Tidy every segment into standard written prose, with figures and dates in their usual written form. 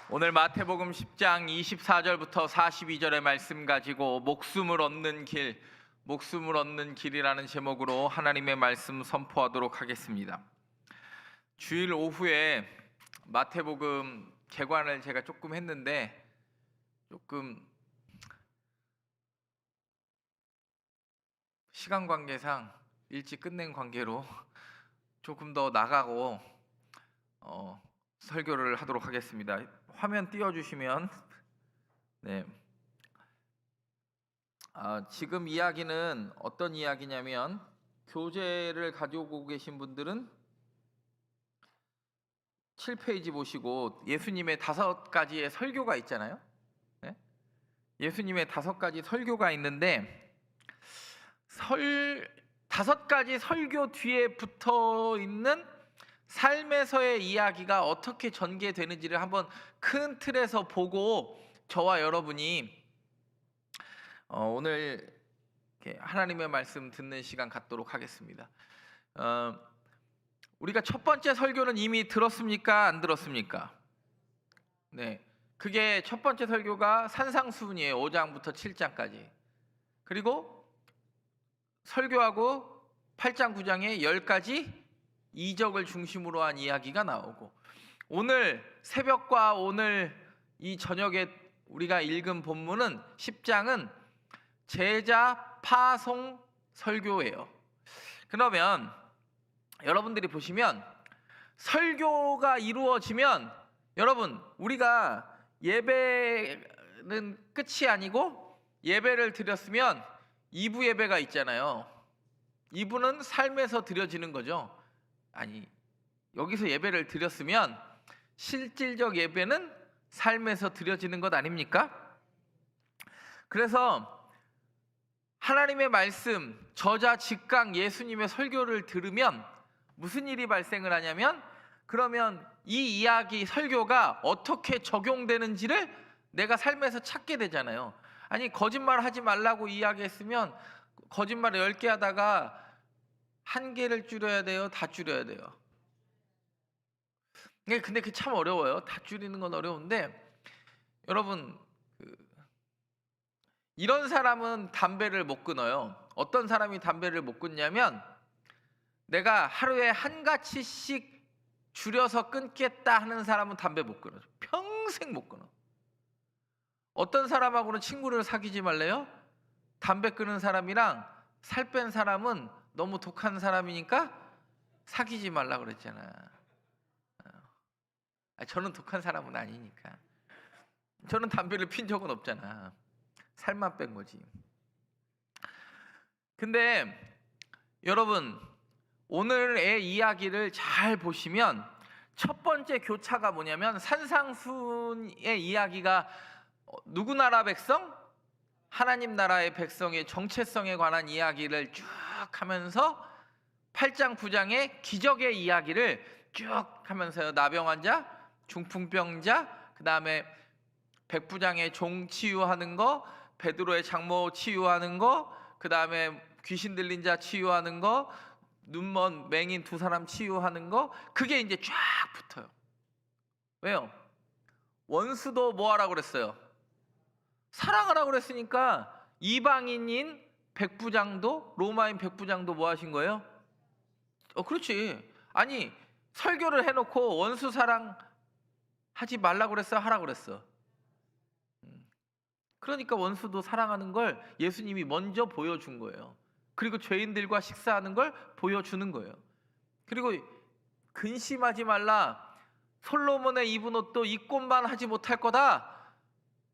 오늘 마태복음 10장 24절부터 42절의 말씀 가지고 목숨을 얻는 길이라는 제목으로 하나님의 말씀 선포하도록 하겠습니다. 주일 오후에 마태복음 개관을 제가 조금 했는데 조금 시간 관계상 일찍 끝낸 관계로 조금 더 나가고 설교를 하도록 하겠습니다. 화면 띄워주시면 네. 지금 이야기는 어떤 이야기냐면 교재를 가지고 계신 분들은 7페이지 보시고 예수님의 5가지의 설교가 있잖아요. 네? 예수님의 5가지 설교가 있는데 5가지 설교 뒤에 붙어 있는 삶에서의 이야기가 어떻게 전개되는지를 한번 큰 틀에서 보고 저와 여러분이 오늘 하나님의 말씀 듣는 시간 갖도록 하겠습니다. 우리가 첫 번째 설교는 이미 들었습니까? 안 들었습니까? 네, 그게 첫 번째 설교가 산상수훈이에요. 5장부터 7장까지. 그리고 설교하고 8장 9장에 10가지 이적을 중심으로 한 이야기가 나오고, 오늘 새벽과 오늘 이 저녁에 우리가 읽은 본문은 10장은 제자 파송 설교예요. 그러면 여러분들이 보시면 설교가 이루어지면 여러분, 우리가 예배는 끝이 아니고 예배를 드렸으면 2부 예배가 있잖아요. 2부는 삶에서 드려지는 거죠. 아니, 여기서 예배를 드렸으면 실질적 예배는 삶에서 드려지는 것 아닙니까? 그래서 하나님의 말씀, 저자 직강 예수님의 설교를 들으면 무슨 일이 발생을 하냐면, 그러면 이 이야기 설교가 어떻게 적용되는지를 내가 삶에서 찾게 되잖아요. 아니, 거짓말 하지 말라고 이야기했으면 거짓말을 10개 하다가 1개를 줄여야 돼요? 다 줄여야 돼요? 근데 그게 참 어려워요. 다 줄이는 건 어려운데, 여러분, 이런 사람은 담배를 못 끊어요. 어떤 사람이 담배를 못 끊냐면, 내가 하루에 1가지씩 줄여서 끊겠다 하는 사람은 담배 못 끊어요. 평생 못 끊어. 어떤 사람하고는 친구를 사귀지 말래요? 담배 끊는 사람이랑 살 뺀 사람은 너무 독한 사람이니까 사귀지 말라 그랬잖아. 저는 독한 사람은 아니니까. 저는 담배를 핀 적은 없잖아. 살만 뺀 거지. 근데 여러분, 오늘의 이야기를 잘 보시면 첫 번째 교차가 뭐냐면, 산상수훈의 이야기가 누구 나라 백성? 하나님 나라의 백성의 정체성에 관한 이야기를 쭉 하면서 8장 9장의 기적의 이야기를 쭉 하면서요, 나병 환자, 중풍병자, 그 다음에 백부장의 종 치유하는 거, 베드로의 장모 치유하는 거, 그 다음에 귀신 들린 자 치유하는 거, 눈먼 맹인 2사람 치유하는 거, 그게 이제 쫙 붙어요. 왜요? 원수도 뭐 하라고 그랬어요? 사랑하라고 그랬으니까 이방인인 백부장도, 로마인 백부장도 뭐 하신 거예요? 그렇지. 아니, 설교를 해놓고 원수 사랑 하지 말라고 그랬어? 하라고 그랬어? 그러니까 원수도 사랑하는 걸 예수님이 먼저 보여준 거예요. 그리고 죄인들과 식사하는 걸 보여주는 거예요. 그리고 근심하지 말라, 솔로몬의 입은 옷도 입고만 하지 못할 거다.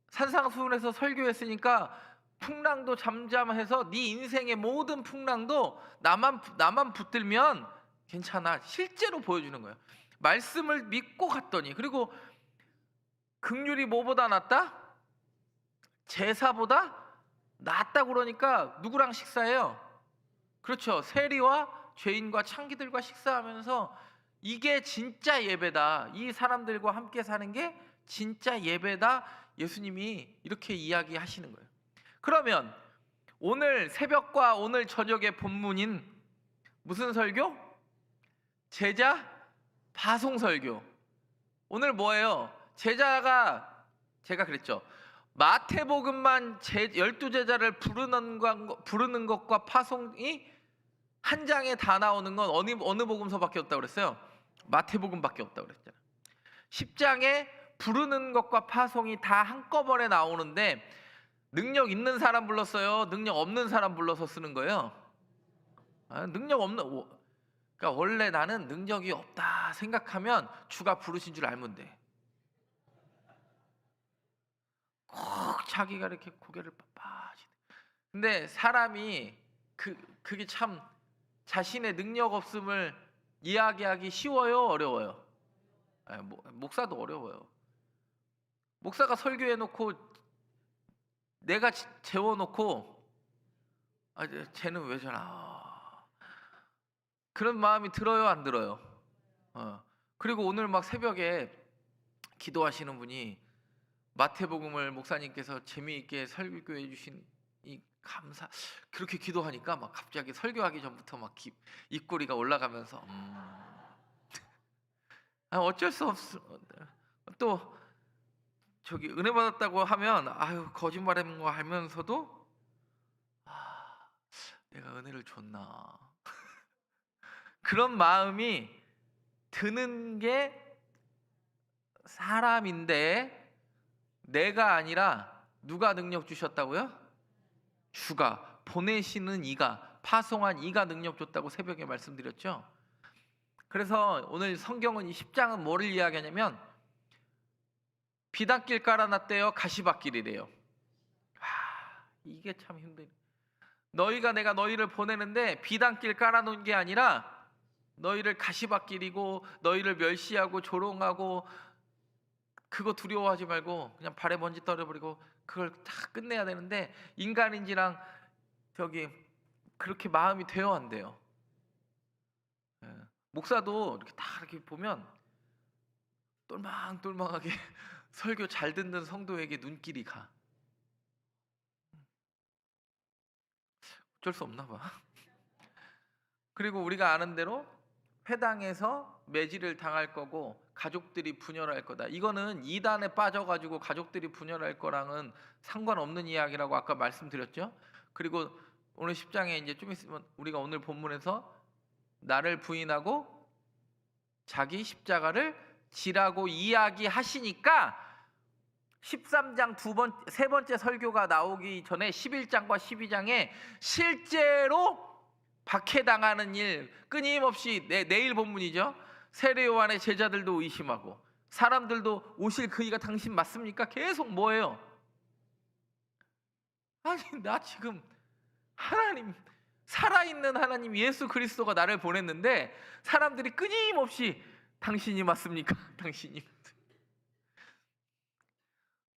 산상수훈에서 설교했으니까 풍랑도 잠잠해서 네 인생의 모든 풍랑도 나만 붙들면 괜찮아. 실제로 보여주는 거예요. 말씀을 믿고 갔더니, 그리고 긍휼이 뭐보다 낫다? 제사보다 낫다 그러니까 누구랑 식사해요? 그렇죠. 세리와 죄인과 창기들과 식사하면서 이게 진짜 예배다, 이 사람들과 함께 사는 게 진짜 예배다, 예수님이 이렇게 이야기하시는 거예요. 그러면 오늘 새벽과 오늘 저녁의 본문인 무슨 설교? 제자 파송 설교. 오늘 뭐예요? 제자가 제가 그랬죠. 마태복음만 12제자를 부르는 것과 파송이 한 장에 다 나오는 건 어느 복음서밖에 없다고 그랬어요? 마태복음밖에 없다고 그랬잖아요. 10장에 부르는 것과 파송이 다 한꺼번에 나오는데 능력 있는 사람 불렀어요? 능력 없는 사람 불러서 쓰는 거예요? 능력 없는, 그러니까 원래 나는 능력이 없다 생각하면 주가 부르신 줄 알면 돼. 꼭 자기가 이렇게 고개를 빳빳이. 근데 사람이 그게 참 자신의 능력 없음을 이야기하기 쉬워요, 어려워요? 목사도 어려워요. 목사가 설교해놓고 내가 재워놓고 쟤는 왜 저러나 그런 마음이 들어요, 안 들어요? 그리고 오늘 막 새벽에 기도하시는 분이 마태복음을 목사님께서 재미있게 설교해 주신 이 감사, 그렇게 기도하니까 막 갑자기 설교하기 전부터 막 입꼬리가 올라가면서 어쩔 수 없어. 또 저기 은혜 받았다고 하면 거짓말하는 거 알면서도 내가 은혜를 줬나 그런 마음이 드는 게 사람인데, 내가 아니라 누가 능력 주셨다고요? 주가, 보내시는 이가, 파송한 이가 능력 줬다고 새벽에 말씀드렸죠. 그래서 오늘 성경은 이 10장은 뭐를 이야기하냐면 비단길 깔아놨대요, 가시밭길이래요. 이게 참 힘들어. 내가 너희를 보내는데 비단길 깔아놓은 게 아니라 너희를 가시밭길이고 너희를 멸시하고 조롱하고 그거 두려워하지 말고 그냥 발에 먼지 떨어버리고 그걸 다 끝내야 되는데, 인간인지랑 저기 그렇게 마음이 돼요, 안 돼요? 목사도 이렇게 다 이렇게 보면 똘망똘망하게 설교 잘 듣는 성도에게 눈길이 가. 어쩔 수 없나 봐. 그리고 우리가 아는 대로 회당에서 매질을 당할 거고 가족들이 분열할 거다. 이거는 이단에 빠져가지고 가족들이 분열할 거랑은 상관없는 이야기라고 아까 말씀드렸죠. 그리고 오늘 10장에 이제 좀 있으면 우리가 오늘 본문에서 나를 부인하고 자기 십자가를 지라고 이야기하시니까 13장 세 번째 설교가 나오기 전에 11장과 12장에 실제로 박해당하는 일 끊임없이, 내일 본문이죠. 세례 요한의 제자들도 의심하고 사람들도 오실 그이가 당신 맞습니까? 계속 뭐예요? 나 지금 하나님, 살아있는 하나님 예수 그리스도가 나를 보냈는데 사람들이 끊임없이 당신이 맞습니까? 당신이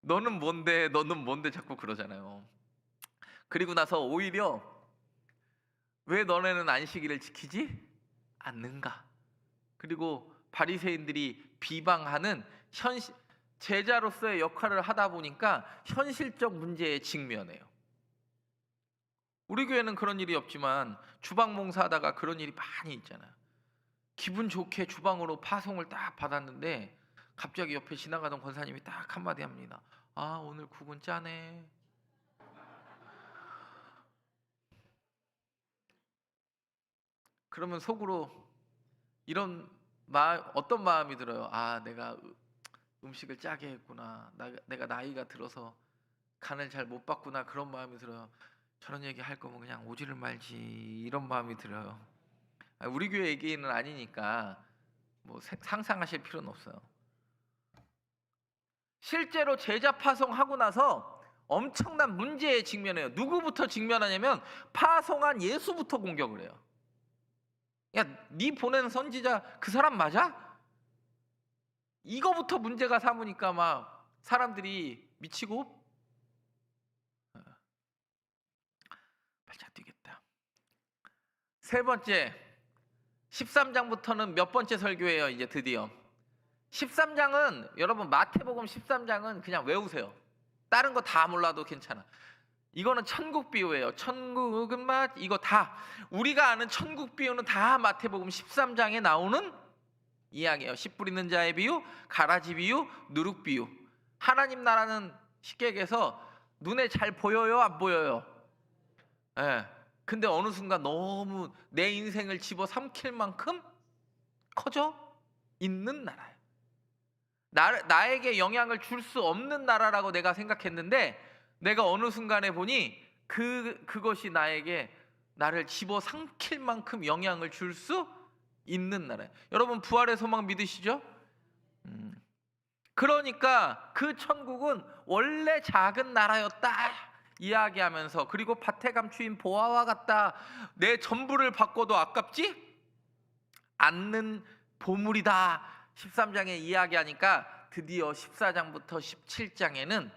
너는 뭔데 자꾸 그러잖아요. 그리고 나서 오히려 왜 너네는 안식일을 지키지 않는가? 그리고 바리새인들이 비방하는 제자로서의 역할을 하다 보니까 현실적 문제에 직면해요. 우리 교회는 그런 일이 없지만 주방 봉사하다가 그런 일이 많이 있잖아요. 기분 좋게 주방으로 파송을 딱 받았는데 갑자기 옆에 지나가던 권사님이 딱 한마디 합니다. 오늘 국은 짜네. 그러면 속으로 어떤 마음이 들어요? 내가 음식을 짜게 했구나. 내가 나이가 들어서 간을 잘 못 봤구나. 그런 마음이 들어요. 저런 얘기 할 거면 그냥 오지를 말지, 이런 마음이 들어요. 우리 교회 얘기는 아니니까 뭐 상상하실 필요는 없어요. 실제로 제자 파송하고 나서 엄청난 문제에 직면해요. 누구부터 직면하냐면 파송한 예수부터 공격을 해요. 네 보낸 선지자 그 사람 맞아? 이거부터 문제가 삼으니까 막 사람들이 미치고 발짝 뛰겠다. 세 번째, 13장부터는 몇 번째 설교예요? 이제 드디어 13장은 여러분, 마태복음 13장은 그냥 외우세요. 다른 거 다 몰라도 괜찮아. 이거는 천국 비유예요. 천국은 이거 다 우리가 아는 천국 비유는 다 마태복음 13장에 나오는 이야기예요. 씨 뿌리는 자의 비유, 가라지 비유, 누룩 비유. 하나님 나라는 쉽게 얘기해서 눈에 잘 보여요, 안 보여요? 예. 근데 어느 순간 너무 내 인생을 집어삼킬 만큼 커져 있는 나라예요. 나에게 영향을 줄 수 없는 나라라고 내가 생각했는데 내가 어느 순간에 보니 그것이 나를 집어삼킬 만큼 영향을 줄 수 있는 나라예요. 여러분 부활의 소망 믿으시죠? 그러니까 그 천국은 원래 작은 나라였다 이야기하면서, 그리고 밭에 감추인 보화와 같다, 내 전부를 바꿔도 아깝지 않는 보물이다 13장에 이야기하니까, 드디어 14장부터 17장에는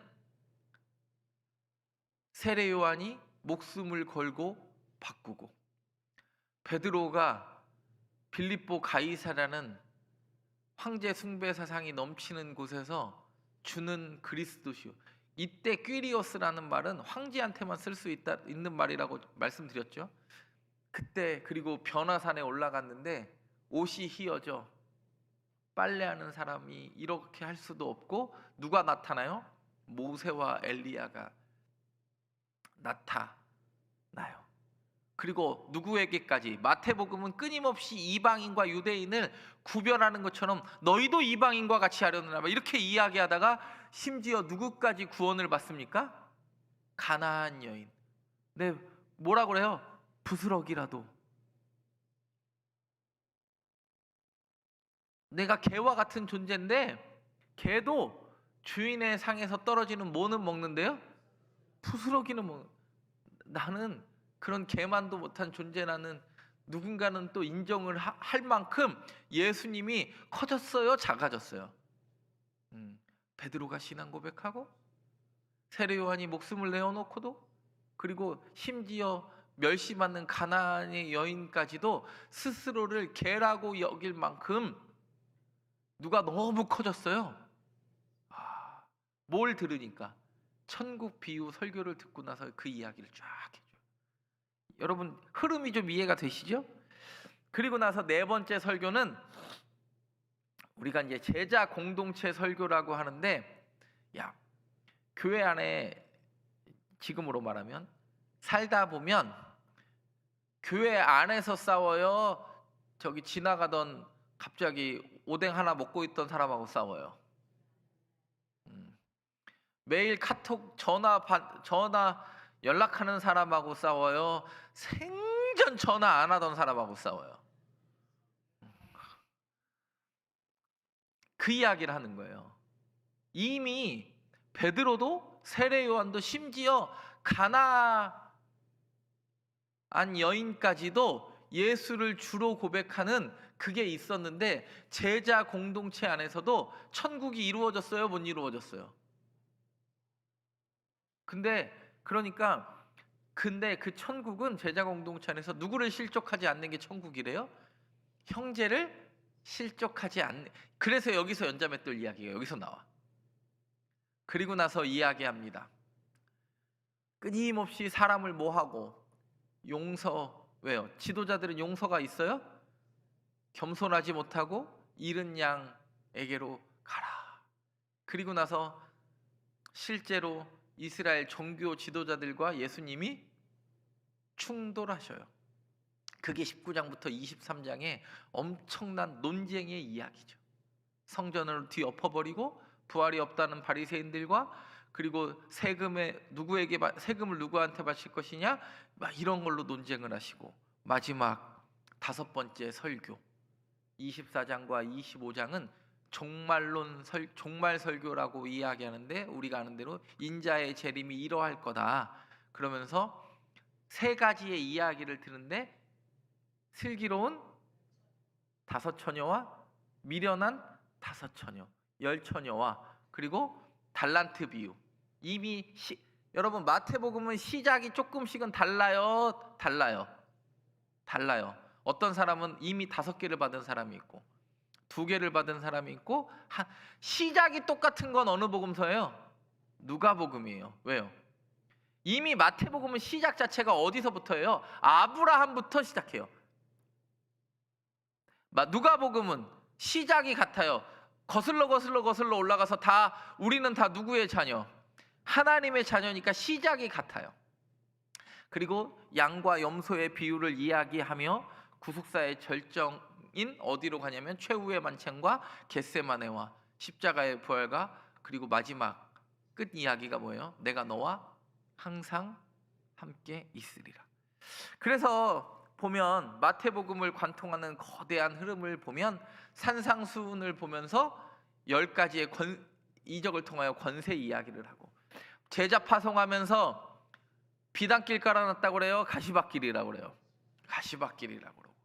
세례 요한이 목숨을 걸고 바꾸고, 베드로가 빌립보 가이사라는 황제 숭배 사상이 넘치는 곳에서 주는 그리스도시요. 이때 퀴리오스라는 말은 황제한테만 쓸 수 있는 말이라고 말씀드렸죠. 그때 그리고 변화산에 올라갔는데 옷이 휘어져 빨래하는 사람이 이렇게 할 수도 없고, 누가 나타나요? 모세와 엘리야가 나타나요. 그리고 누구에게까지? 마태복음은 끊임없이 이방인과 유대인을 구별하는 것처럼 너희도 이방인과 같이 하려느라 이렇게 이야기하다가 심지어 누구까지 구원을 받습니까? 가나안 여인. 네, 뭐라고 그래요? 부스럭이라도. 내가 개와 같은 존재인데 개도 주인의 상에서 떨어지는 뭐는 먹는데요? 부스러기는 나는 그런 개만도 못한 존재라는 누군가는 또 인정을 할 만큼 예수님이 커졌어요, 작아졌어요? 베드로가 신앙 고백하고 세례 요한이 목숨을 내어놓고도, 그리고 심지어 멸시받는 가나안의 여인까지도 스스로를 개라고 여길 만큼 누가 너무 커졌어요. 뭘 들으니까? 천국 비유 설교를 듣고 나서 그 이야기를 쫙 해줘요. 여러분 흐름이 좀 이해가 되시죠? 그리고 나서 네 번째 설교는 우리가 이제 제자 공동체 설교라고 하는데, 교회 안에 지금으로 말하면 살다 보면 교회 안에서 싸워요? 저기 지나가던 갑자기 오뎅 하나 먹고 있던 사람하고 싸워요? 매일 카톡 전화 연락하는 사람하고 싸워요? 생전 전화 안 하던 사람하고 싸워요? 그 이야기를 하는 거예요. 이미 베드로도 세례 요한도 심지어 가나안 여인까지도 예수를 주로 고백하는 그게 있었는데, 제자 공동체 안에서도 천국이 이루어졌어요, 못 이루어졌어요? 근데 그 천국은 제자 공동체 안에서 누구를 실족하지 않는 게 천국이래요? 형제를 실족하지 않는. 그래서 여기서 연자맷돌 이야기가 여기서 나와. 그리고 나서 이야기합니다. 끊임없이 사람을 뭐하고 왜요? 지도자들은 용서가 있어요? 겸손하지 못하고 잃은 양에게로 가라. 그리고 나서 실제로 이스라엘 종교 지도자들과 예수님이 충돌하셔요. 그게 19장부터 23장의 엄청난 논쟁의 이야기죠. 성전을 뒤엎어버리고 부활이 없다는 바리새인들과, 그리고 세금을 누구한테 바칠 것이냐, 막 이런 걸로 논쟁을 하시고, 마지막 다섯 번째 설교 24장과 25장은 종말 설교라고 이야기하는데, 우리가 아는 대로 인자의 재림이 이러할 거다 그러면서 세 가지의 이야기를 듣는데, 슬기로운 다섯 처녀와 미련한 다섯 처녀, 열 처녀와 그리고 달란트 비유. 이미 여러분 마태복음은 시작이 조금씩은 달라요. 어떤 사람은 이미 5개를 받은 사람이 있고 2개를 받은 사람이 있고, 시작이 똑같은 건 어느 복음서예요? 누가복음이에요. 왜요? 이미 마태복음은 시작 자체가 어디서부터예요? 아브라함부터 시작해요. 누가복음은 시작이 같아요. 거슬러 올라가서 우리는 다 누구의 자녀? 하나님의 자녀니까 시작이 같아요. 그리고 양과 염소의 비유를 이야기하며 구속사의 절정인 어디로 가냐면 최후의 만찬과 겟세마네와 십자가의 부활과 그리고 마지막 끝 이야기가 뭐예요? 내가 너와 항상 함께 있으리라. 그래서 보면 마태복음을 관통하는 거대한 흐름을 보면 산상수훈을 보면서 10가지의 이적을 통하여 권세 이야기를 하고, 제자 파송하면서 비단길 깔아놨다고 그래요? 가시밭길이라고 그래요. 가시밭길이라고 그러고,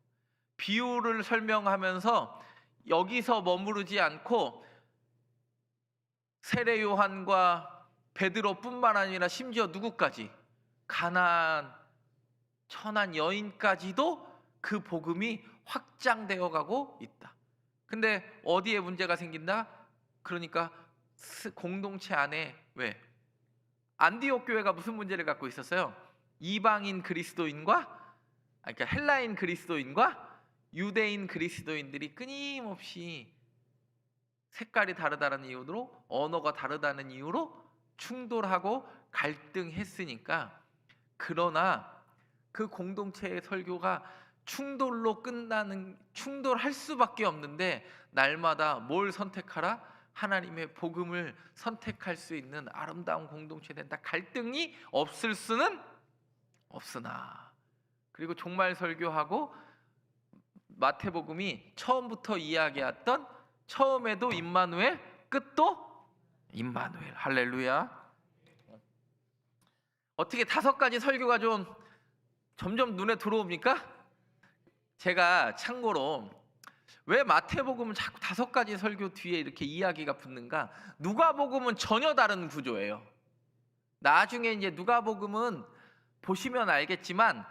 비유를 설명하면서 여기서 머무르지 않고 세례 요한과 베드로뿐만 아니라 심지어 누구까지? 가나안 천한 여인까지도 그 복음이 확장되어 가고 있다. 근데 어디에 문제가 생긴다? 그러니까 공동체 안에 왜? 안디옥 교회가 무슨 문제를 갖고 있었어요? 이방인 그리스도인과, 그러니까 헬라인 그리스도인과 유대인 그리스도인들이 끊임없이 색깔이 다르다는 이유로, 언어가 다르다는 이유로 충돌하고 갈등했으니까, 그러나 그 공동체의 설교가 충돌할 수밖에 없는데, 날마다 뭘 선택하라? 하나님의 복음을 선택할 수 있는 아름다운 공동체 된다. 갈등이 없을 수는 없으나, 그리고 종말 설교하고 마태복음이 처음부터 이야기했던 처음에도 임마누엘, 끝도 임마누엘. 할렐루야. 어떻게 5가지 설교가 좀 점점 눈에 들어옵니까? 제가 참고로 왜 마태복음은 자꾸 5가지 설교 뒤에 이렇게 이야기가 붙는가? 누가복음은 전혀 다른 구조예요. 나중에 이제 누가복음은 보시면 알겠지만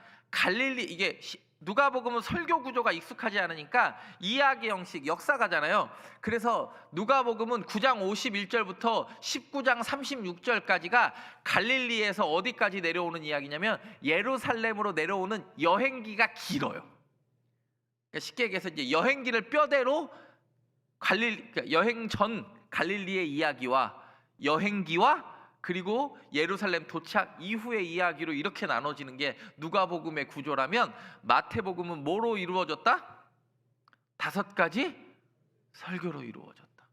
이게 누가복음은 설교 구조가 익숙하지 않으니까 이야기 형식, 역사가잖아요. 그래서 누가복음은 9장 51절부터 19장 36절까지가 갈릴리에서 어디까지 내려오는 이야기냐면 예루살렘으로 내려오는 여행기가 길어요. 그러니까 쉽게 얘기해서 이제 여행기를 뼈대로 그러니까 여행 전 갈릴리의 이야기와 여행기와 그리고 예루살렘 도착 이후의 이야기로 이렇게 나눠지는 게 누가복음의 구조라면, 마태복음은 뭐로 이루어졌다? 5가지 설교로 이루어졌다.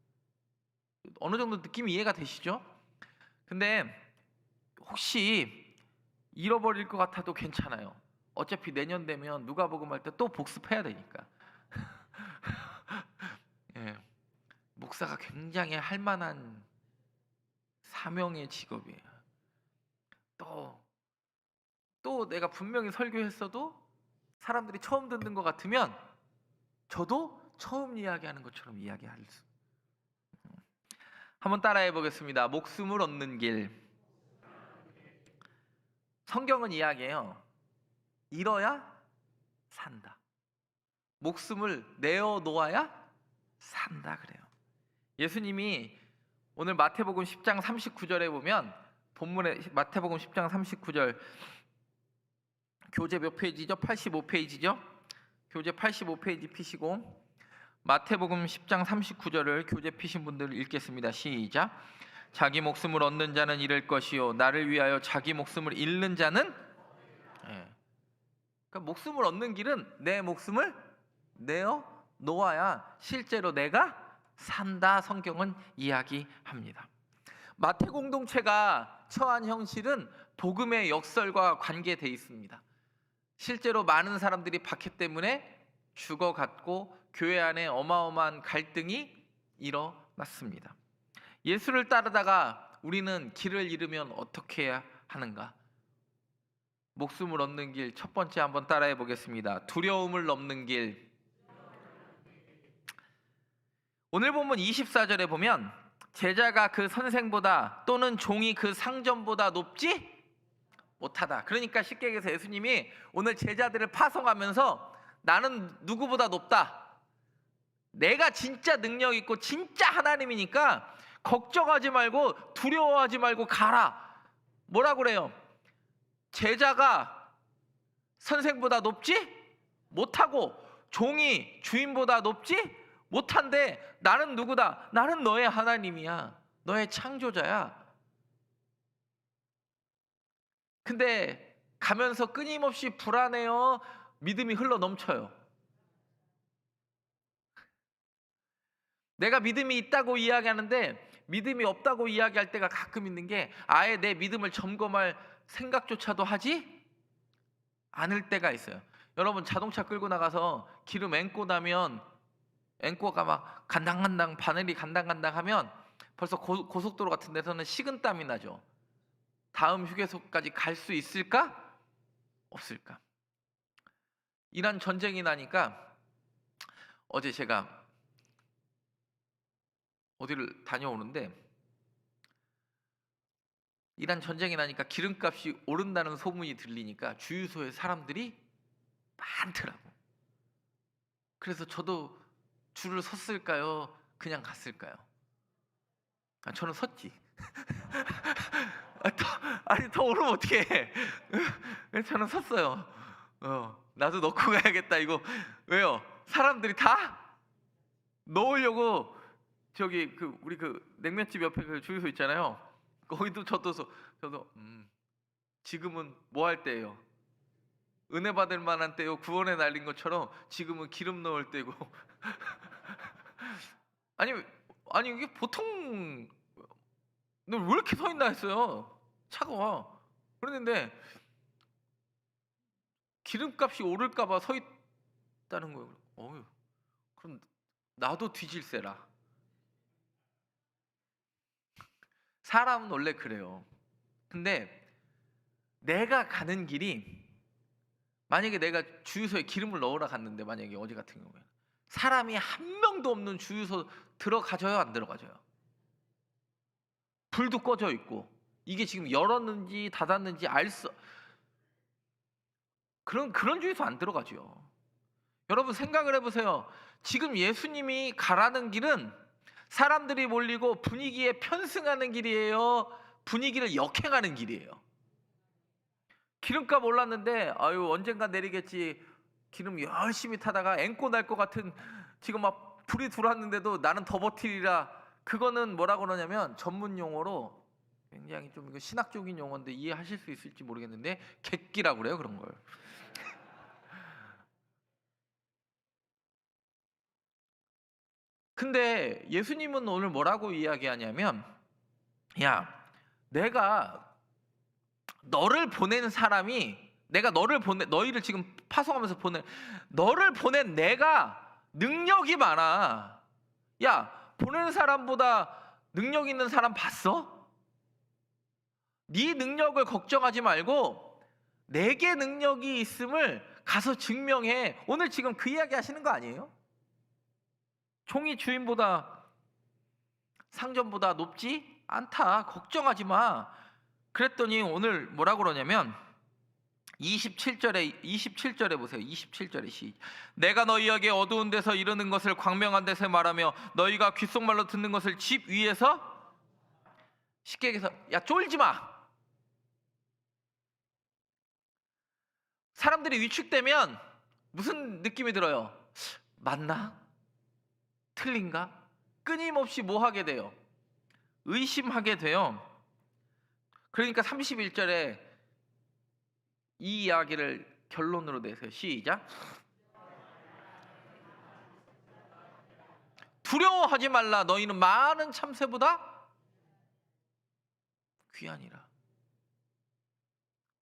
어느 정도 느낌이 이해가 되시죠? 근데 혹시 잃어버릴 것 같아도 괜찮아요. 어차피 내년 되면 누가복음 할 때 또 복습해야 되니까. 예, 목사가 굉장히 할 만한 사명의 직업이에요. 또 내가 분명히 설교했어도 사람들이 처음 듣는 것 같으면 저도 처음 이야기하는 것처럼 이야기할 수. 한번 따라해 보겠습니다. 목숨을 얻는 길. 성경은 이야기해요. 잃어야 산다. 목숨을 내어 놓아야 산다 그래요. 예수님이 오늘 마태복음 10장 39절에 보면, 본문에 마태복음 10장 39절 교재 몇 페이지죠? 85페이지죠? 교재 85페이지 피시고 마태복음 10장 39절을 교재 피신 분들 읽겠습니다. 시작. 자기 목숨을 얻는 자는 잃을 것이요 나를 위하여 자기 목숨을 잃는 자는, 그러니까 목숨을 얻는 길은 내 목숨을 내어 놓아야 실제로 내가 산다. 성경은 이야기합니다. 마태 공동체가 처한 형실은 복음의 역설과 관계되어 있습니다. 실제로 많은 사람들이 박해 때문에 죽어갔고 교회 안에 어마어마한 갈등이 일어났습니다. 예수를 따르다가 우리는 길을 잃으면 어떻게 해야 하는가? 목숨을 얻는 길, 첫 번째 한번 따라해 보겠습니다. 두려움을 넘는 길. 오늘 본문 24절에 보면 제자가 그 선생보다 또는 종이 그 상전보다 높지 못하다. 그러니까 쉽게 얘기해서 예수님이 오늘 제자들을 파송하면서 나는 누구보다 높다. 내가 진짜 능력 있고 진짜 하나님이니까 걱정하지 말고 두려워하지 말고 가라. 뭐라 그래요? 제자가 선생보다 높지 못하고 종이 주인보다 높지 못한데 나는 누구다? 나는 너의 하나님이야. 너의 창조자야. 근데 가면서 끊임없이 불안해요. 믿음이 흘러 넘쳐요. 내가 믿음이 있다고 이야기하는데 믿음이 없다고 이야기할 때가 가끔 있는 게 아예 내 믿음을 점검할 생각조차도 하지 않을 때가 있어요. 여러분 자동차 끌고 나가서 기름 앵고 나면 앵꼬가 막 간당간당 바늘이 간당간당 하면 벌써 고속도로 같은 데서는 식은땀이 나죠. 다음 휴게소까지 갈 수 있을까? 없을까? 이란 전쟁이 나니까 어제 제가 어디를 다녀오는데 이란 전쟁이 나니까 기름값이 오른다는 소문이 들리니까 주유소에 사람들이 많더라고. 그래서 저도 줄을 섰을까요? 그냥 갔을까요? 저는 섰지. 아니 더 오르면 어떡해. 저는 섰어요. 나도 넣고 가야겠다 이거. 왜요? 사람들이 다 넣으려고 저기 우리 냉면집 옆에 그 주유소 있잖아요. 거기도 저도 지금은 뭐 할 때예요? 은혜 받을 만한 때요. 구원에 날린 것처럼 지금은 기름 넣을 때고. 아니 이게 보통 너 왜 이렇게 서 있나 했어요. 차가. 그랬는데 기름값이 오를까봐 서 있다는 거예요. 그럼 나도 뒤질세라. 사람은 원래 그래요. 근데 내가 가는 길이 만약에 내가 주유소에 기름을 넣으러 갔는데 만약에 어제 같은 경우에 사람이 한 명도 없는 주유소 들어가져요? 안 들어가져요? 불도 꺼져 있고 이게 지금 열었는지 닫았는지 그런 주유소 안 들어가죠. 여러분 생각을 해보세요. 지금 예수님이 가라는 길은 사람들이 몰리고 분위기에 편승하는 길이에요? 분위기를 역행하는 길이에요? 기름값 올랐는데 아유 언젠가 내리겠지. 기름 열심히 타다가 앵꼬 날 것 같은 지금 막 불이 들어왔는데도 나는 더 버티리라. 그거는 뭐라고 그러냐면 전문 용어로 굉장히 좀 이거 신학적인 용어인데 이해하실 수 있을지 모르겠는데 객기라고 그래요 그런 걸. 근데 예수님은 오늘 뭐라고 이야기하냐면 야 내가 너를 보낸 사람이 내가 너희를 지금 파송하면서 너를 보낸 내가 능력이 많아. 야 보내는 사람보다 능력 있는 사람 봤어? 네 능력을 걱정하지 말고 내게 능력이 있음을 가서 증명해. 오늘 지금 그 이야기 하시는 거 아니에요? 종이 주인보다 상전보다 높지 않다. 걱정하지 마. 그랬더니 오늘 뭐라고 그러냐면 27절에 보세요. 27절에 내가 너희에게 어두운 데서 이르는 것을 광명한 데서 말하며 너희가 귓속말로 듣는 것을 집 위에서 쉽게 얘기해서 야 쫄지 마. 사람들이 위축되면 무슨 느낌이 들어요? 맞나? 틀린가? 끊임없이 뭐 하게 돼요? 의심하게 돼요. 그러니까 31절에 이 이야기를 결론으로 내세요. 시작. 두려워하지 말라. 너희는 많은 참새보다 귀하니라.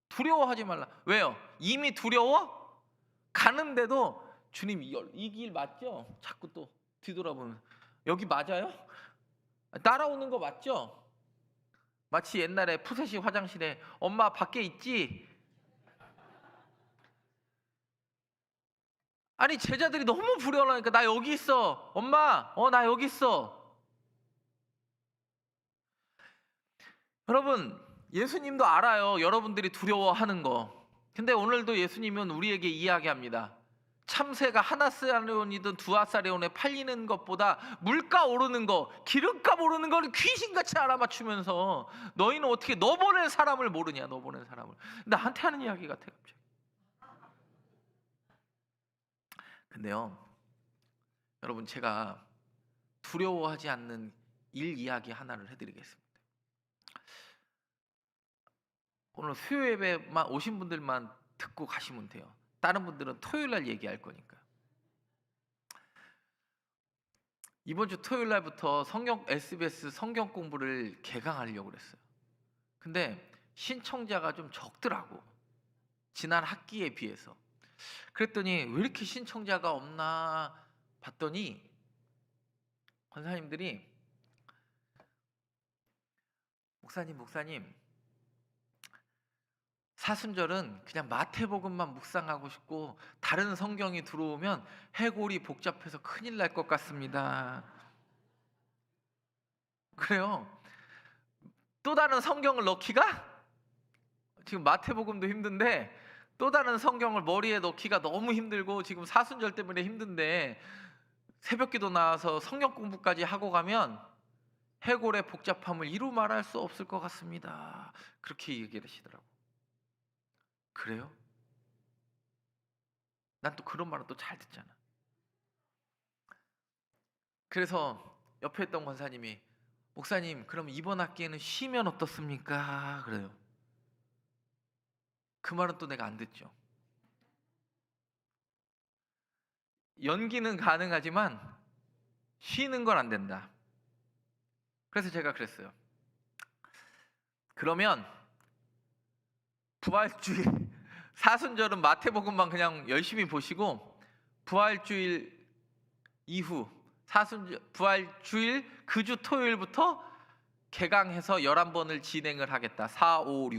두려워하지 말라. 왜요? 이미 두려워? 가는데도 주님 이 길 맞죠? 자꾸 또 뒤돌아보면 여기 맞아요? 따라오는 거 맞죠? 마치 옛날에 푸세식 화장실에 엄마 밖에 있지? 아니 제자들이 너무 불안하니까 나 여기 있어. 엄마 나 여기 있어. 여러분 예수님도 알아요. 여러분들이 두려워하는 거. 근데 오늘도 예수님은 우리에게 이야기합니다. 참새가 하나스라리온이든 두아사리온에 팔리는 것보다 물가 오르는 거, 기름값 오르는 걸 귀신같이 알아맞추면서 너희는 어떻게 너 보낸 사람을 모르냐. 너 보낸 사람을. 나한테 하는 이야기 같아 갑자기. 근데요 여러분, 제가 두려워하지 않는 일 이야기 하나를 해드리겠습니다. 오늘 수요 예배만 오신 분들만 듣고 가시면 돼요. 다른 분들은 토요일 날 얘기할 거니까. 이번 주 토요일 날부터 SBS 성경 공부를 개강하려고 그랬어요. 근데 신청자가 좀 적더라고, 지난 학기에 비해서. 그랬더니 왜 이렇게 신청자가 없나 봤더니 권사님들이 목사님 사순절은 그냥 마태복음만 묵상하고 싶고 다른 성경이 들어오면 해골이 복잡해서 큰일 날 것 같습니다. 그래요. 또 다른 성경을 넣기가 지금 마태복음도 힘든데 또 다른 성경을 머리에 넣기가 너무 힘들고 지금 사순절 때문에 힘든데 새벽기도 나와서 성경 공부까지 하고 가면 해골의 복잡함을 이루 말할 수 없을 것 같습니다. 그렇게 얘기를 하시더라고. 그래요? 난 또 그런 말은 또 잘 듣잖아. 그래서 옆에 있던 권사님이 목사님, 그럼 이번 학기에는 쉬면 어떻습니까? 그래요. 그 말은 또 내가 안 듣죠. 연기는 가능하지만 쉬는 건 안 된다. 그래서 제가 그랬어요. 그러면 부활주일 사순절은 마태복음만 그냥 열심히 보시고 부활주일 이후 부활주일 그 주 토요일부터 개강해서 11번을 진행을 하겠다. 4, 5,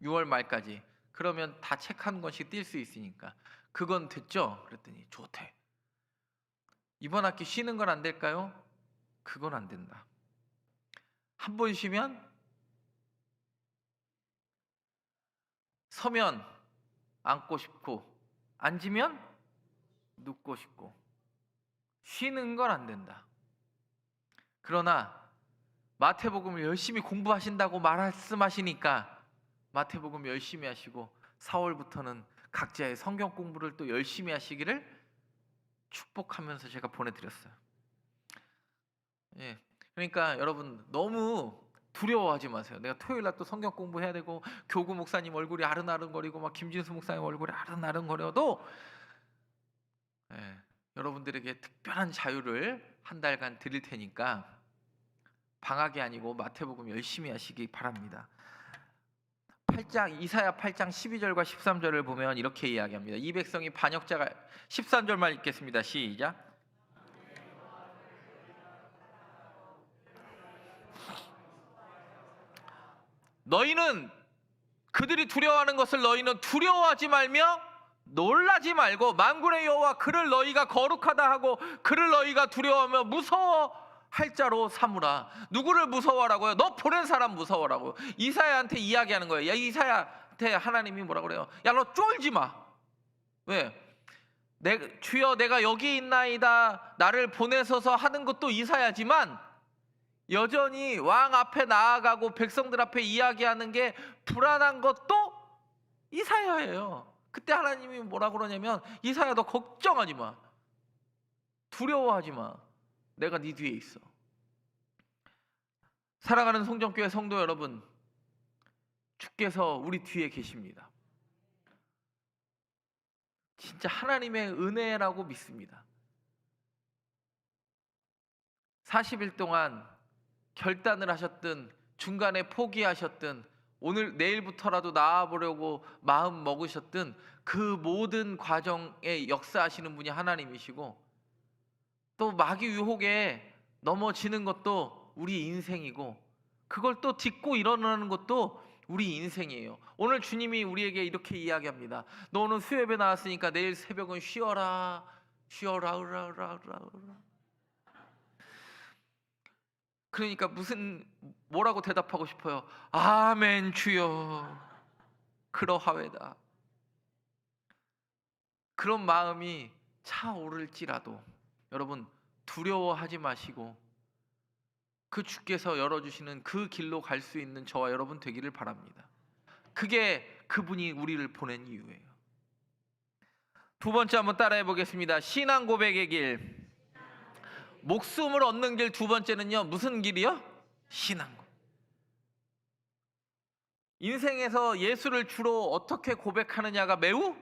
6월 말까지. 그러면 다 책 한 권씩 뛸 수 있으니까. 그건 됐죠? 그랬더니 좋대. 이번 학기 쉬는 건 안 될까요? 그건 안 된다. 한 번 쉬면 서면 앉고 싶고 앉으면 눕고 싶고 쉬는 건 안 된다. 그러나 마태복음을 열심히 공부하신다고 말씀하시니까 마태복음 열심히 하시고 4월부터는 각자의 성경 공부를 또 열심히 하시기를 축복하면서 제가 보내드렸어요. 예, 그러니까 여러분 너무 두려워하지 마세요. 내가 토요일 날 또 성경 공부해야 되고 교구 목사님 얼굴이 아른아른거리고 막 김진수 목사님 얼굴이 아른아른거려도 여러분들에게 특별한 자유를 한 달간 드릴 테니까 방학이 아니고 마태복음 열심히 하시기 바랍니다. 이사야 8장 12절과 13절을 보면 이렇게 이야기합니다. 이 백성이 반역자가 13절만 읽겠습니다. 시작. 너희는 그들이 두려워하는 것을 너희는 두려워하지 말며 놀라지 말고 만군의 여호와 그를 너희가 거룩하다 하고 그를 너희가 두려워하며 무서워할 자로 삼으라. 누구를 무서워하라고요? 너 보낸 사람 무서워라고요. 이사야한테 이야기하는 거예요. 야, 이사야한테 하나님이 뭐라 그래요? 야, 너 쫄지 마. 왜? 주여 내가 여기 있나이다 나를 보내소서 하는 것도 이사야지만 여전히 왕 앞에 나아가고 백성들 앞에 이야기하는 게 불안한 것도 이사야예요. 그때 하나님이 뭐라 그러냐면 이사야 너 걱정하지 마. 두려워하지 마. 내가 네 뒤에 있어. 사랑하는 송정교회 성도 여러분, 주께서 우리 뒤에 계십니다. 진짜 하나님의 은혜라고 믿습니다. 40일 동안 결단을 하셨든 중간에 포기하셨든 오늘 내일부터라도 나아보려고 마음 먹으셨든 그 모든 과정에 역사하시는 분이 하나님이시고 또 마귀 유혹에 넘어지는 것도 우리 인생이고 그걸 또 딛고 일어나는 것도 우리 인생이에요. 오늘 주님이 우리에게 이렇게 이야기합니다. 너 오늘 수요예배 나왔으니까 내일 새벽은 쉬어라. 쉬어라. 그러니까 뭐라고 대답하고 싶어요? 아멘 주여 그러하외다. 그런 마음이 차오를지라도 여러분 두려워하지 마시고 그 주께서 열어주시는 그 길로 갈 수 있는 저와 여러분 되기를 바랍니다. 그게 그분이 우리를 보낸 이유예요. 두 번째 한번 따라해 보겠습니다. 신앙 고백의 길. 목숨을 얻는 길 두 번째는요, 무슨 길이요? 신앙고. 인생에서 예수를 주로 어떻게 고백하느냐가 매우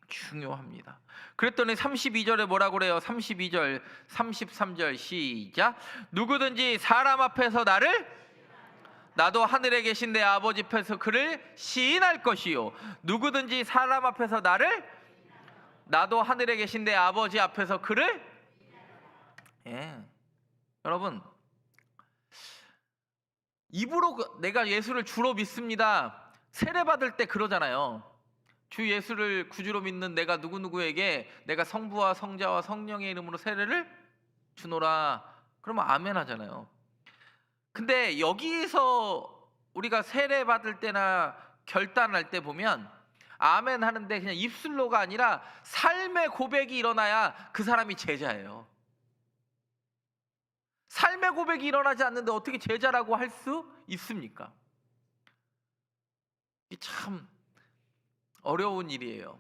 중요합니다. 그랬더니 32절에 뭐라고 그래요? 32절, 33절 시작. 누구든지 사람 앞에서 나도 하늘에 계신 내 아버지 앞에서 그를 시인할 것이요. 누구든지 사람 앞에서 나도 하늘에 계신 내 아버지 앞에서 그를 여러분, 입으로 내가 예수를 주로 믿습니다. 세례 받을 때 그러잖아요. 주 예수를 구주로 믿는 내가 누구누구에게 내가 성부와 성자와 성령의 이름으로 세례를 주노라. 그러면 아멘 하잖아요. 근데 여기서 우리가 세례 받을 때나 결단할 때 보면 아멘 하는데 그냥 입술로가 아니라 삶의 고백이 일어나야 그 사람이 제자예요. 삶의 고백이 일어나지 않는데 어떻게 제자라고 할 수 있습니까? 이게 참 어려운 일이에요.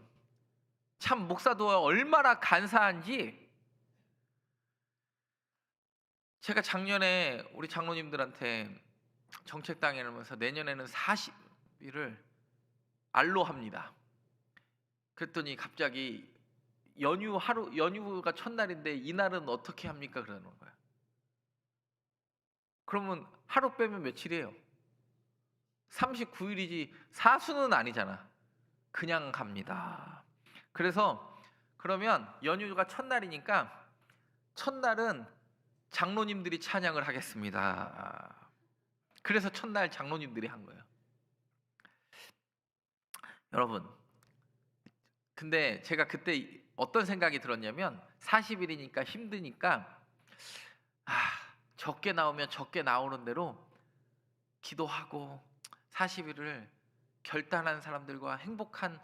참 목사도 얼마나 간사한지, 제가 작년에 우리 장로님들한테 정책당에 하면서 내년에는 40일을 알로합니다. 그랬더니 갑자기 연휴가 첫날인데 이날은 어떻게 합니까? 그러는 거예요. 그러면 하루 빼면 며칠이에요? 39일이지 사수는 아니잖아. 그냥 갑니다. 그래서 그러면 연휴가 첫날이니까 첫날은 장로님들이 찬양을 하겠습니다. 그래서 첫날 장로님들이 한 거예요. 여러분, 근데 제가 그때 어떤 생각이 들었냐면 40일이니까 힘드니까 적게 나오면 적게 나오는 대로 기도하고 40일을 결단한 사람들과 행복한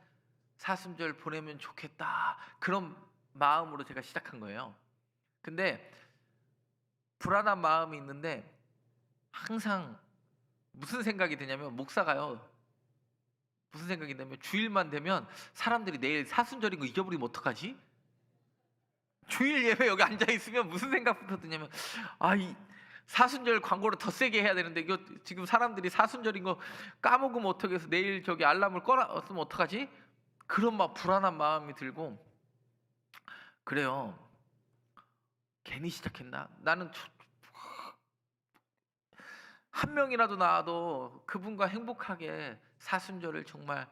사순절 보내면 좋겠다, 그런 마음으로 제가 시작한 거예요. 근데 불안한 마음이 있는데 항상 무슨 생각이 드냐면, 목사가요, 무슨 생각이 드냐면 주일만 되면 사람들이 내일 사순절인 거 잊어버리면 어떡하지? 주일 예배 여기 앉아있으면 무슨 생각부터 드냐면, 이 사순절 광고를 더 세게 해야 되는데 이거 지금 사람들이 사순절인 거 까먹으면 어떻게 해서 내일 저기 알람을 꺼놨으면 어떡하지? 그런 막 불안한 마음이 들고 그래요. 괜히 시작했나? 나는 한 명이라도 나와도 그분과 행복하게 사순절을 정말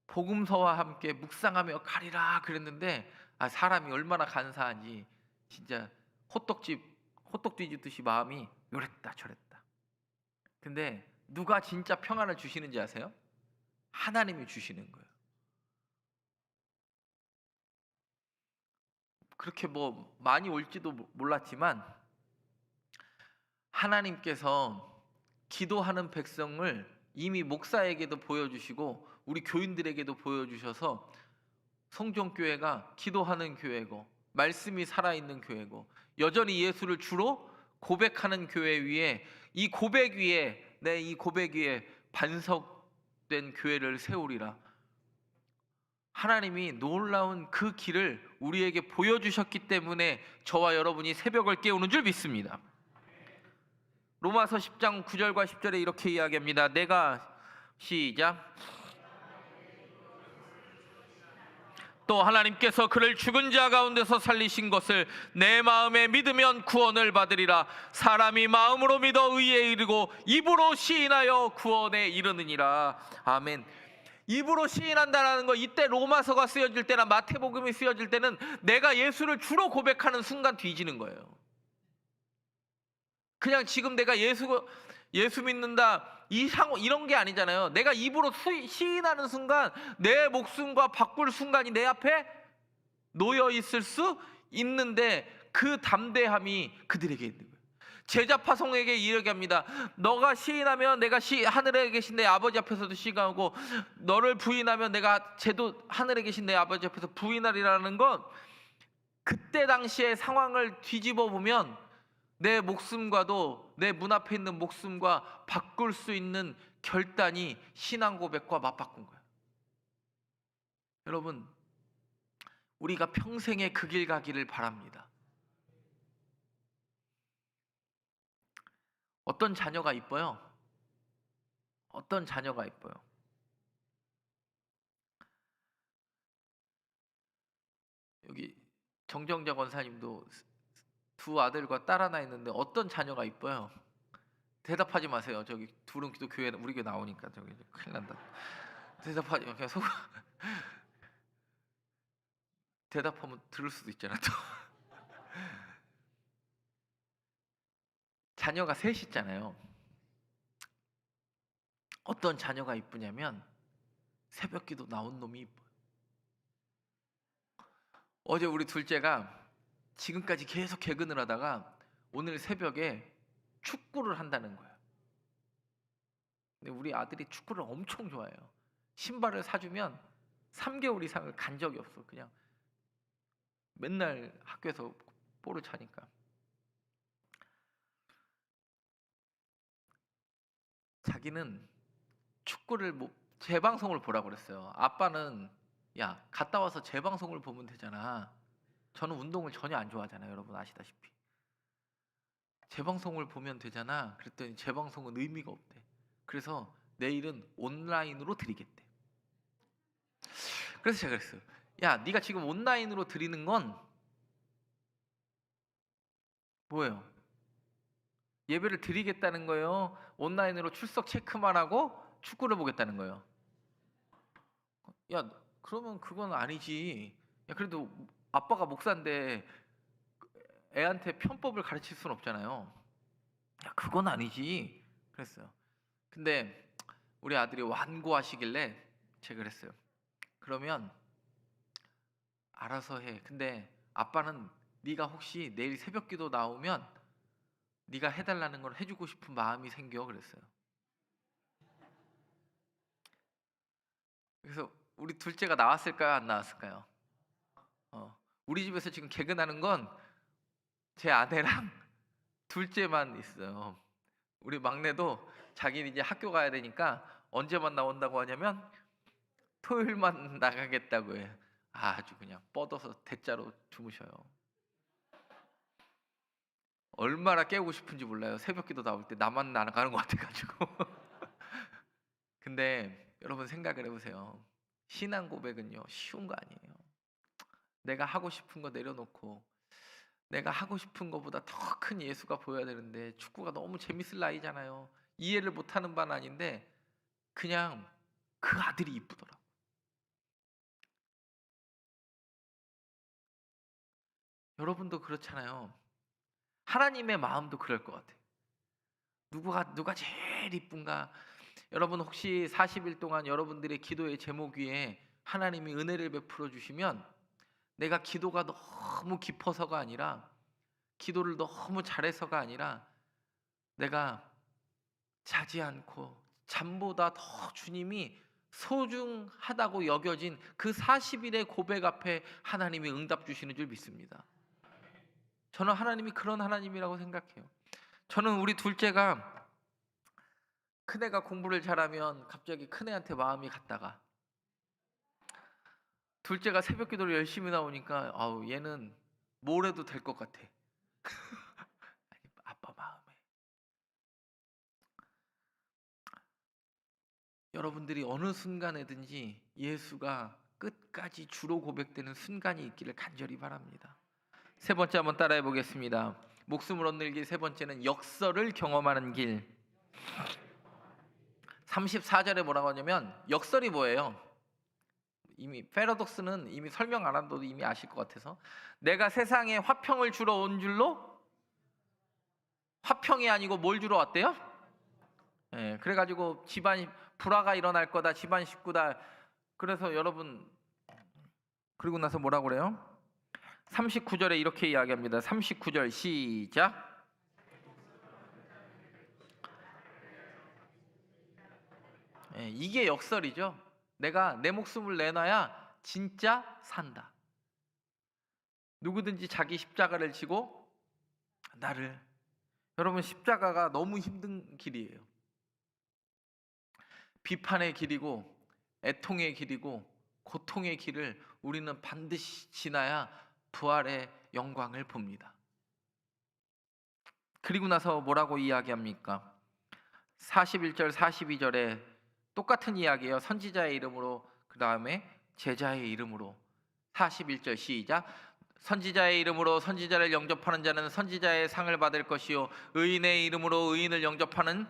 복음서와 함께 묵상하며 가리라 그랬는데, 사람이 얼마나 간사하니 진짜 호떡 뒤집듯이 마음이 요랬다 저랬다. 근데 누가 진짜 평안을 주시는지 아세요? 하나님이 주시는 거예요. 그렇게 뭐 많이 올지도 몰랐지만 하나님께서 기도하는 백성을 이미 목사에게도 보여주시고 우리 교인들에게도 보여주셔서 성종교회가 기도하는 교회고 말씀이 살아있는 교회고 여전히 예수를 주로 고백하는 교회 위에, 이 고백 위에 반석된 교회를 세우리라. 하나님이 놀라운 그 길을 우리에게 보여주셨기 때문에 저와 여러분이 새벽을 깨우는 줄 믿습니다. 로마서 10장 9절과 10절에 이렇게 이야기합니다. 시작. 또 하나님께서 그를 죽은 자 가운데서 살리신 것을 내 마음에 믿으면 구원을 받으리라. 사람이 마음으로 믿어 의에 이르고 입으로 시인하여 구원에 이르느니라. 아멘. 입으로 시인한다라는 거, 이때 로마서가 쓰여질 때나 마태복음이 쓰여질 때는 내가 예수를 주로 고백하는 순간 뒤지는 거예요. 그냥 지금 내가 예수 믿는다 이런 게 아니잖아요. 내가 입으로 시인하는 순간 내 목숨과 바꿀 순간이 내 앞에 놓여 있을 수 있는데 그 담대함이 그들에게 있는 거예요. 제자 파송에게 이야기합니다. 너가 시인하면 내가 하늘에 계신 내 아버지 앞에서도 시인하고, 너를 부인하면 내가 쟤도 하늘에 계신 내 아버지 앞에서 부인하리라는 건, 그때 당시의 상황을 뒤집어 보면 내 목숨과도, 내 문 앞에 있는 목숨과 바꿀 수 있는 결단이 신앙 고백과 맞바꾼 거예요. 여러분, 우리가 평생에 그 길 가기를 바랍니다. 어떤 자녀가 이뻐요? 어떤 자녀가 이뻐요? 여기 정정자 권사님도 두 아들과 딸 하나 있는데 어떤 자녀가 이뻐요? 대답하지 마세요. 저기 둘은 또 교회 우리 교회 나오니까 저기 큰일 난다. 대답하지 마. 그냥 속 대답하면 들을 수도 있잖아 또. 자녀가 셋 있잖아요. 어떤 자녀가 이쁘냐면 새벽기도 나온 놈이 이뻐요. 어제 우리 둘째가 지금까지 계속 개근을 하다가 오늘 새벽에 축구를 한다는 거예요. 근데 우리 아들이 축구를 엄청 좋아해요. 신발을 사주면 3개월 이상을 간 적이 없어. 그냥 맨날 학교에서 볼을 차니까. 자기는 축구를 재방송을 보라고 그랬어요. 아빠는 야 갔다 와서 재방송을 보면 되잖아. 저는 운동을 전혀 안 좋아하잖아요. 여러분 아시다시피. 재방송을 보면 되잖아. 그랬더니 재방송은 의미가 없대. 그래서 내일은 온라인으로 드리겠대. 그래서 제가 그랬어요. 야 네가 지금 온라인으로 드리는 건 뭐예요? 예배를 드리겠다는 거예요? 온라인으로 출석 체크만 하고 축구를 보겠다는 거예요? 야 그러면 그건 아니지. 야 그래도 아빠가 목사인데 애한테 편법을 가르칠 수는 없잖아요. 야 그건 아니지. 그랬어요. 근데 우리 아들이 완고하시길래 제가 그랬어요. 그러면 알아서 해. 근데 아빠는 네가 혹시 내일 새벽기도 나오면 네가 해달라는 걸 해주고 싶은 마음이 생겨. 그랬어요. 그래서 우리 둘째가 나왔을까요? 안 나왔을까요? 우리 집에서 지금 개근하는 건 제 아내랑 둘째만 있어요. 우리 막내도 자기는 이제 학교 가야 되니까 언제만 나온다고 하냐면 토요일만 나가겠다고 해요. 아주 그냥 뻗어서 대자로 주무셔요. 얼마나 깨우고 싶은지 몰라요. 새벽기도 나올 때 나만 나가는 것 같아가지고. 근데 여러분 생각을 해보세요. 신앙 고백은요 쉬운 거 아니에요. 내가 하고 싶은 거 내려놓고 내가 하고 싶은 것보다 더 큰 예수가 보여야 되는데 축구가 너무 재밌을 나이잖아요. 이해를 못하는 바는 아닌데 그냥 그 아들이 이쁘더라. 여러분도 그렇잖아요. 하나님의 마음도 그럴 것 같아요. 누가 제일 이쁜가? 여러분 혹시 40일 동안 여러분들의 기도의 제목 위에 하나님이 은혜를 베풀어 주시면 내가 기도가 너무 깊어서가 아니라 기도를 너무 잘해서가 아니라 내가 자지 않고 잠보다 더 주님이 소중하다고 여겨진 그 40일의 고백 앞에 하나님이 응답 주시는 줄 믿습니다. 저는 하나님이 그런 하나님이라고 생각해요. 저는 우리 둘째가 큰애가 공부를 잘하면 갑자기 큰애한테 마음이 갔다가 둘째가 새벽 기도를 열심히 나오니까 아우 얘는 뭘 해도 될 것 같아. 아니, 아빠 마음에. 여러분들이 어느 순간에든지 예수가 끝까지 주로 고백되는 순간이 있기를 간절히 바랍니다. 세 번째 한번 따라해 보겠습니다. 목숨을 얻는 길 세 번째는 역설을 경험하는 길. 34절에 뭐라고 하냐면 역설이 뭐예요? 이미 패러독스는 이미 설명 안 한다도 이미 아실 것 같아서 내가 세상에 화평을 주러 온 줄로 화평이 아니고 뭘 주러 왔대요? 예, 그래가지고 집안 불화가 일어날 거다 집안 식구다. 그래서 여러분 그리고 나서 뭐라고 그래요? 39절에 이렇게 이야기합니다. 39절 시작. 예, 이게 역설이죠. 내가 내 목숨을 내놔야 진짜 산다. 누구든지 자기 십자가를 지고 나를. 여러분 십자가가 너무 힘든 길이에요. 비판의 길이고 애통의 길이고 고통의 길을 우리는 반드시 지나야 부활의 영광을 봅니다. 그리고 나서 뭐라고 이야기합니까? 41절 42절에 똑같은 이야기예요. 선지자의 이름으로, 그 다음에 제자의 이름으로. 41절 시작. 선지자의 이름으로 선지자를 영접하는 자는 선지자의 상을 받을 것이요, 의인의 이름으로 의인을 영접하는.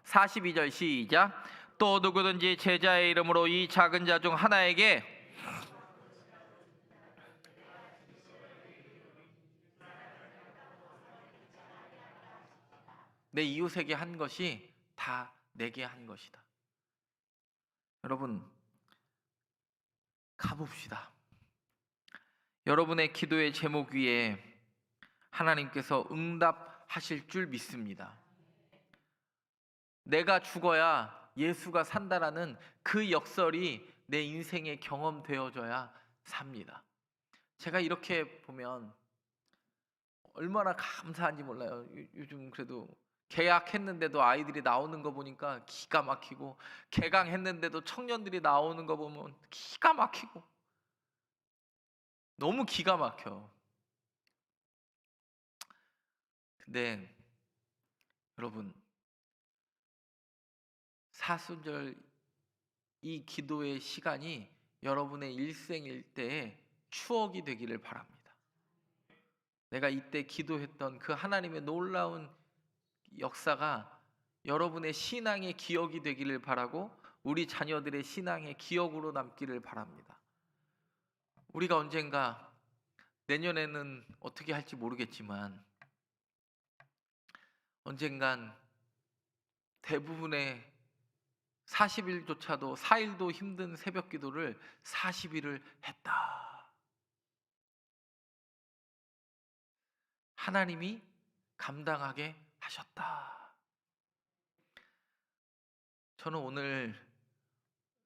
42절 시작. 또 누구든지 제자의 이름으로 이 작은 자 중 하나에게 내 이웃에게 한 것이 다 내게 한 것이다. 여러분, 가봅시다. 여러분의 기도의 제목 위에 하나님께서 응답하실 줄 믿습니다. 내가 죽어야 예수가 산다라는 그 역설이 내 인생에 경험되어져야 삽니다. 제가 이렇게 보면 얼마나 감사한지 몰라요. 요즘 그래도 계약했는데도 아이들이 나오는 거 보니까 기가 막히고, 개강했는데도 청년들이 나오는 거 보면 기가 막히고, 너무 기가 막혀. 근데 여러분, 사순절 이 기도의 시간이 여러분의 일생일 때의 추억이 되기를 바랍니다. 내가 이때 기도했던 그 하나님의 놀라운 역사가 여러분의 신앙의 기억이 되기를 바라고, 우리 자녀들의 신앙의 기억으로 남기를 바랍니다. 우리가 언젠가, 내년에는 어떻게 할지 모르겠지만 언젠간 대부분의 40일조차도 4일도 힘든 새벽 기도를 40일을 했다. 하나님이 감당하게 하셨다. 저는 오늘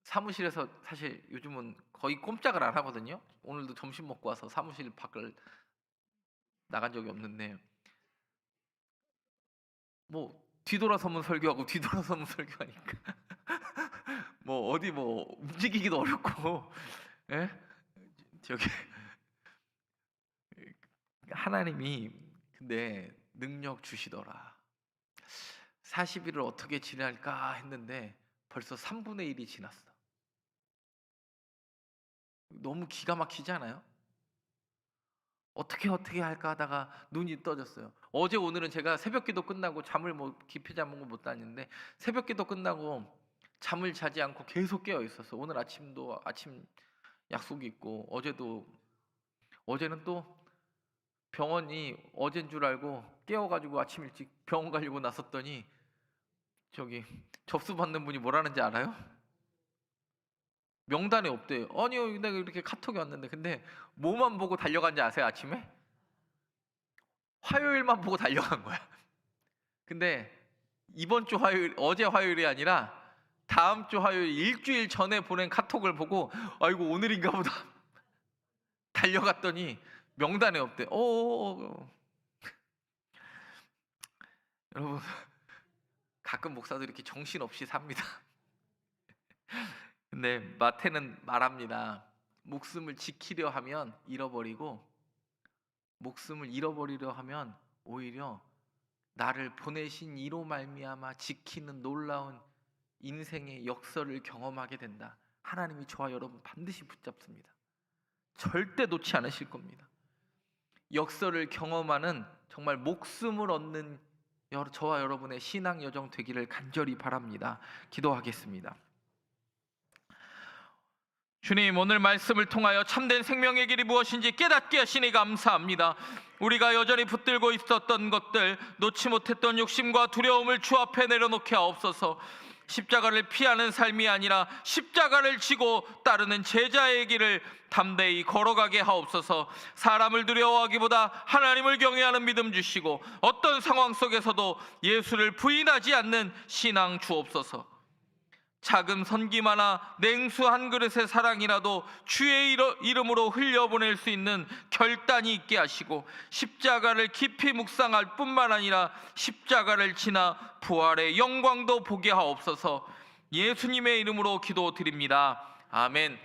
사무실에서, 사실 요즘은 거의 꼼짝을 안 하거든요. 오늘도 점심 먹고 와서 사무실 밖을 나간 적이 없는데, 뭐 뒤돌아서면 설교하고 뒤돌아서면 설교하니까 뭐 어디 뭐 움직이기도 어렵고, 예? 저기 하나님이 근데 능력 주시더라. 40일을 어떻게 지낼까 했는데 벌써 3분의 1이 지났어. 너무 기가 막히지 않아요? 어떻게 할까 하다가 눈이 떠졌어요. 어제 오늘은 제가 새벽기도 끝나고 잠을 뭐 깊이 잠은 못 잤는데, 새벽기도 끝나고 잠을 자지 않고 계속 깨어 있었어. 오늘 아침도 아침 약속이 있고, 어제는 또 병원이 어제인 줄 알고 깨워가지고 아침 일찍 병원 가려고 나섰더니 저기 접수 받는 분이 뭐라는지 알아요? 명단에 없대요. 아니요, 내가 이렇게 카톡이 왔는데. 근데 뭐만 보고 달려간지 아세요? 아침에 화요일만 보고 달려간 거야. 근데 이번 주 화요일, 어제 화요일이 아니라 다음 주 화요일, 일주일 전에 보낸 카톡을 보고 아이고 오늘인가 보다 달려갔더니 명단에 없대. 여러분, 가끔 목사들이 이렇게 정신없이 삽니다. 근데 마태는 말합니다. 목숨을 지키려 하면 잃어버리고, 목숨을 잃어버리려 하면 오히려 나를 보내신 이로 말미암아 지키는 놀라운 인생의 역설을 경험하게 된다. 하나님이 저와 여러분 반드시 붙잡습니다. 절대 놓지 않으실 겁니다. 역설을 경험하는 정말 목숨을 얻는 저와 여러분의 신앙 여정 되기를 간절히 바랍니다. 기도하겠습니다. 주님, 오늘 말씀을 통하여 참된 생명의 길이 무엇인지 깨닫게 하시니 감사합니다. 우리가 여전히 붙들고 있었던 것들, 놓지 못했던 욕심과 두려움을 주 앞에 내려놓게 하옵소서. 십자가를 피하는 삶이 아니라 십자가를 지고 따르는 제자의 길을 담대히 걸어가게 하옵소서. 사람을 두려워하기보다 하나님을 경외하는 믿음 주시고, 어떤 상황 속에서도 예수를 부인하지 않는 신앙 주옵소서. 작은 선김 하나, 냉수 한 그릇의 사랑이라도 주의 이름으로 흘려보낼 수 있는 결단이 있게 하시고, 십자가를 깊이 묵상할 뿐만 아니라 십자가를 지나 부활의 영광도 보게 하옵소서. 예수님의 이름으로 기도드립니다. 아멘.